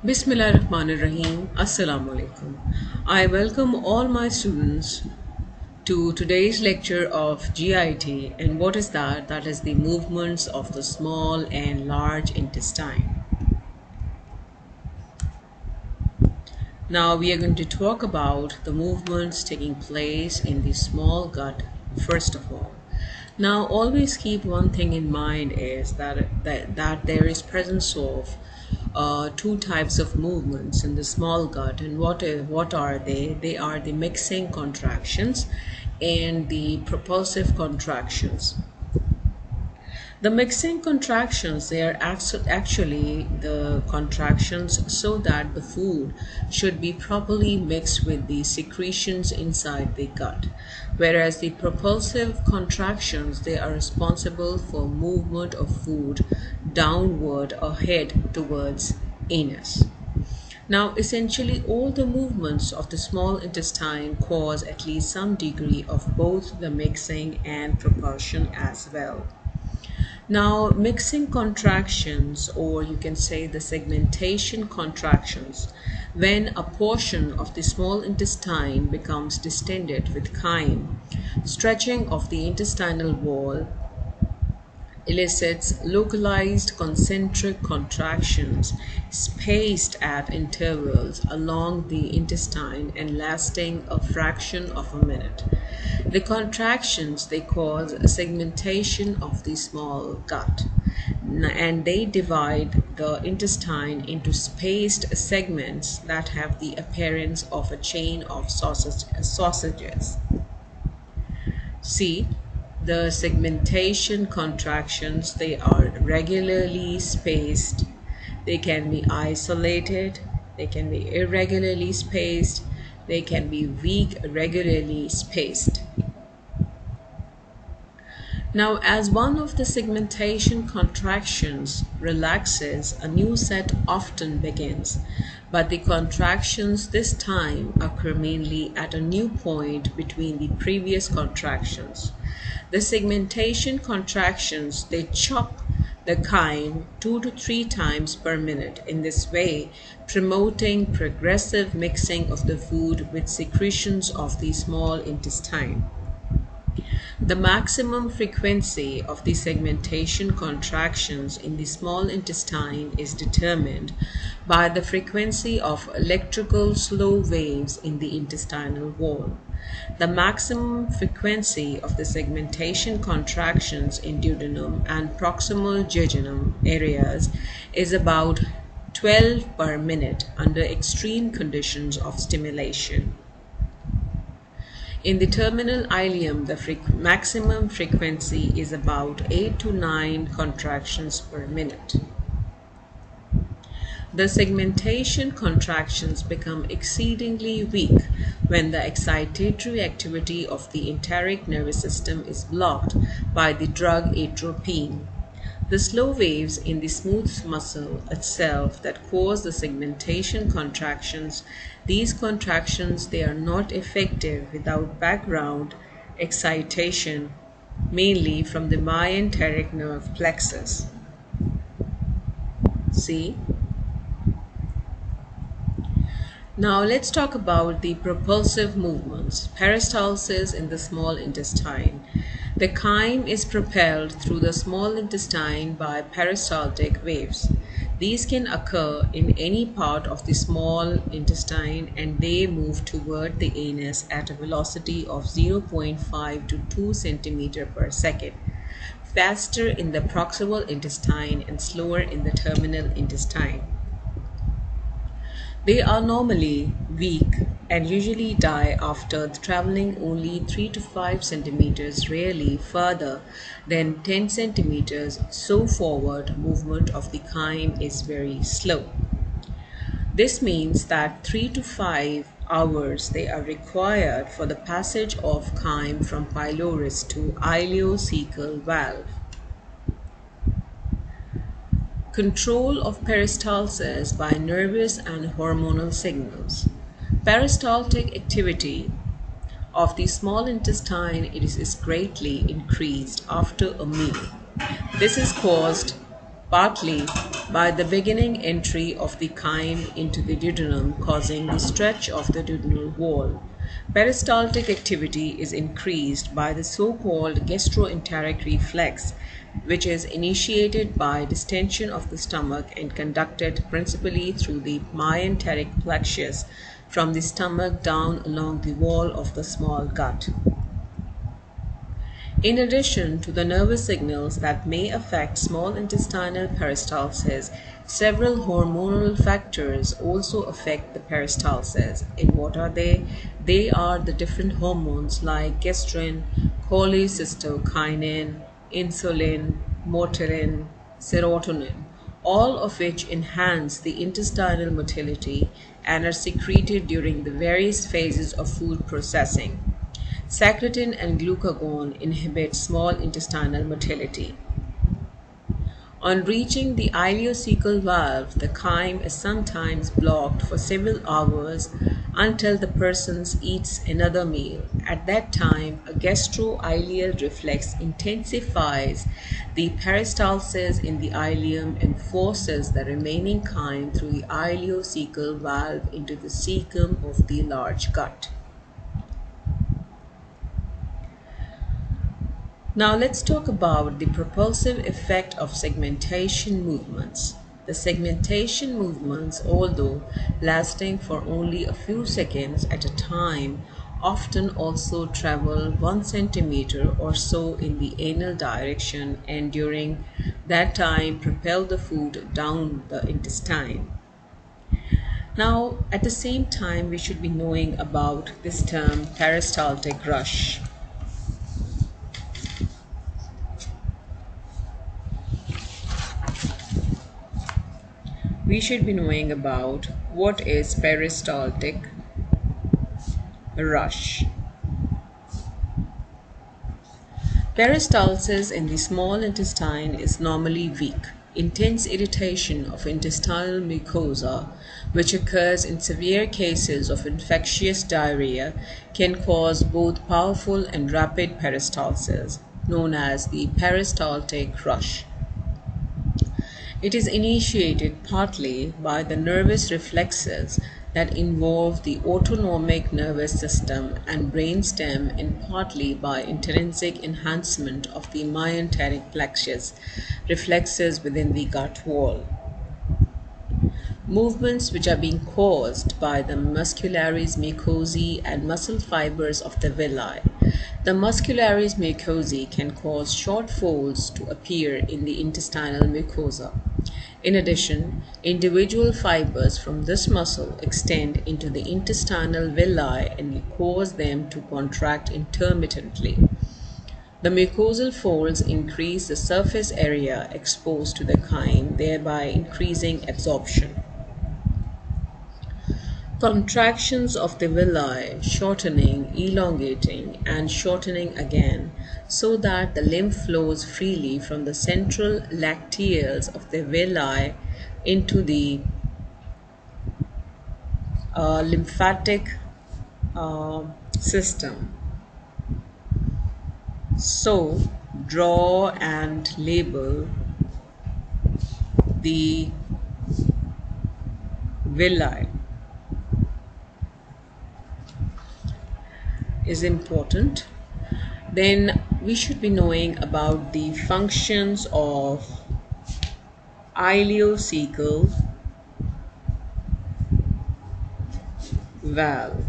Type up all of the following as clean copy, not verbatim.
Bismillahirrahmanirrahim. Assalamu alaikum. I welcome all my students to today's lecture of GIT. And what is that? That is the movements of the small and large intestine. Now we are going to talk about the movements taking place in the small gut first of all. Now always keep one thing in mind is that there is presence of two types of movements in the small gut, and what are they? They are the mixing contractions and the propulsive contractions. The mixing contractions, they are actually the contractions so that the food should be properly mixed with the secretions inside the gut, whereas the propulsive contractions, they are responsible for movement of food downward or head towards anus. Now, essentially, all the movements of the small intestine cause at least some degree of both the mixing and propulsion as well. Now, mixing contractions, or you can say the segmentation contractions, when a portion of the small intestine becomes distended with chyme, stretching of the intestinal wall elicits localized concentric contractions spaced at intervals along the intestine and lasting a fraction of a minute. The contractions, they cause a segmentation of the small gut, and they divide the intestine into spaced segments that have the appearance of a chain of sausages. See, the segmentation contractions, they are regularly spaced. They can be isolated, they can be irregularly spaced, they can be weak, regularly spaced. Now, as one of the segmentation contractions relaxes, a new set often begins, but the contractions this time occur mainly at a new point between the previous contractions. The segmentation contractions, they chop the chyme 2 to 3 times per minute, in this way promoting progressive mixing of the food with secretions of the small intestine. The maximum frequency of the segmentation contractions in the small intestine is determined by the frequency of electrical slow waves in the intestinal wall. The maximum frequency of the segmentation contractions in duodenum and proximal jejunum areas is about 12 per minute under extreme conditions of stimulation. In the terminal ileum, the maximum frequency is about 8 to 9 contractions per minute. The segmentation contractions become exceedingly weak when the excitatory activity of the enteric nervous system is blocked by the drug atropine. The slow waves in the smooth muscle itself that cause the segmentation contractions, these contractions, they are not effective without background excitation, mainly from the myenteric nerve plexus. See? Now let's talk about the propulsive movements. Peristalsis in the small intestine. The chyme is propelled through the small intestine by peristaltic waves. These can occur in any part of the small intestine, and they move toward the anus at a velocity of 0.5 to 2 centimeter per second, faster in the proximal intestine and slower in the terminal intestine. They are normally weak and usually die after traveling only 3 to 5 centimeters, rarely further than 10 centimeters, so forward movement of the chyme is very slow. This means that 3 to 5 hours they are required for the passage of chyme from pylorus to ileocecal valve. Control of peristalsis by nervous and hormonal signals. Peristaltic activity of the small intestine is greatly increased after a meal. This is caused partly by the beginning entry of the chyme into the duodenum, causing the stretch of the duodenal wall. Peristaltic activity is increased by the so-called gastroenteric reflex, which is initiated by distension of the stomach and conducted principally through the myenteric plexus from the stomach down along the wall of the small gut. In addition to the nervous signals that may affect small intestinal peristalsis, several hormonal factors also affect the peristalsis. And what are they? They are the different hormones like gastrin, cholecystokinin, insulin, mortallin, serotonin, all of which enhance the intestinal motility and are secreted during the various phases of food processing. Secretin and glucagon inhibit small intestinal motility. On reaching the ileocecal valve, the chyme is sometimes blocked for several hours until the person eats another meal. At that time, a gastroileal reflex intensifies the peristalsis in the ileum and forces the remaining chyme through the ileocecal valve into the cecum of the large gut. Now let's talk about the propulsive effect of segmentation movements. The segmentation movements, although lasting for only a few seconds at a time, often also travel 1 centimeter or so in the anal direction and during that time propel the food down the intestine. Now, at the same time, we should be knowing about this term peristaltic rush. We should be knowing about what is peristaltic rush. Peristalsis in the small intestine is normally weak. Intense irritation of intestinal mucosa, which occurs in severe cases of infectious diarrhea, can cause both powerful and rapid peristalsis, known as the peristaltic rush. It is initiated partly by the nervous reflexes that involve the autonomic nervous system and brainstem, and partly by intrinsic enhancement of the myenteric plexus reflexes within the gut wall. Movements which are being caused by the muscularis mucosae and muscle fibers of the villi. The muscularis mucosae can cause short folds to appear in the intestinal mucosa. In addition, individual fibers from this muscle extend into the intestinal villi and cause them to contract intermittently. The mucosal folds increase the surface area exposed to the chyme, thereby increasing absorption. Contractions of the villi, shortening, elongating, and shortening again, so that the lymph flows freely from the central lacteals of the villi into the lymphatic system. So, draw and label the villi is important. Then we should be knowing about the functions of ileocecal valve.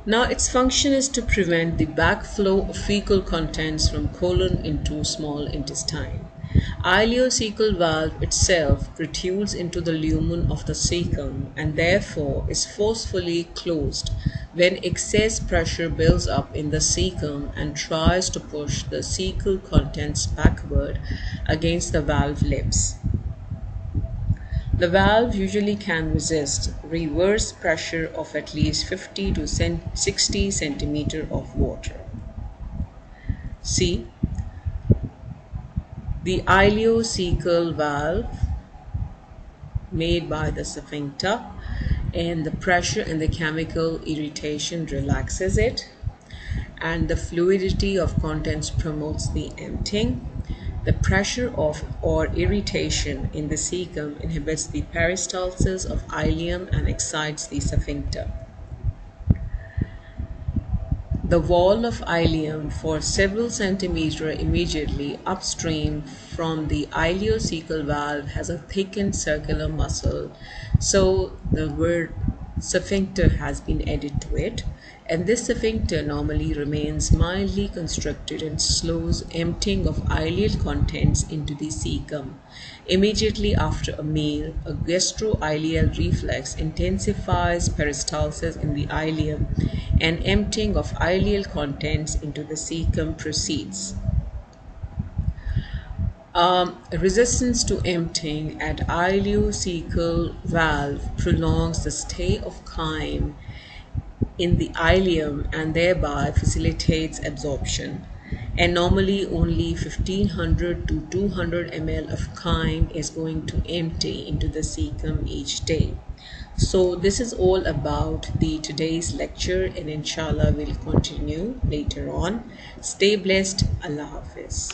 Now, its function is to prevent the backflow of fecal contents from colon into small intestine. Ileocecal valve itself protrudes into the lumen of the cecum and therefore is forcefully closed when excess pressure builds up in the cecum and tries to push the cecal contents backward against the valve lips. The valve usually can resist reverse pressure of at least 50 to 60 centimeter of water. See, the ileocecal valve made by the sphincter, and the pressure and the chemical irritation relaxes it, and the fluidity of contents promotes the emptying, The pressure of or irritation in the cecum inhibits the peristalsis of ileum and excites the sphincter. The wall of ileum for several centimeters immediately upstream from the ileocecal valve has a thickened circular muscle, so the word sphincter has been added to it, and this sphincter normally remains mildly constricted and slows emptying of ileal contents into the cecum. Immediately after a meal, a gastroileal reflex intensifies peristalsis in the ileum, and emptying of ileal contents into the cecum proceeds. Resistance to emptying at ileocecal valve prolongs the stay of chyme in the ileum and thereby facilitates absorption. And normally only 1500 to 200 ml of chyme is going to empty into the cecum each day. So this is all about the today's lecture, and inshallah we'll continue later on. Stay blessed. Allah Hafiz.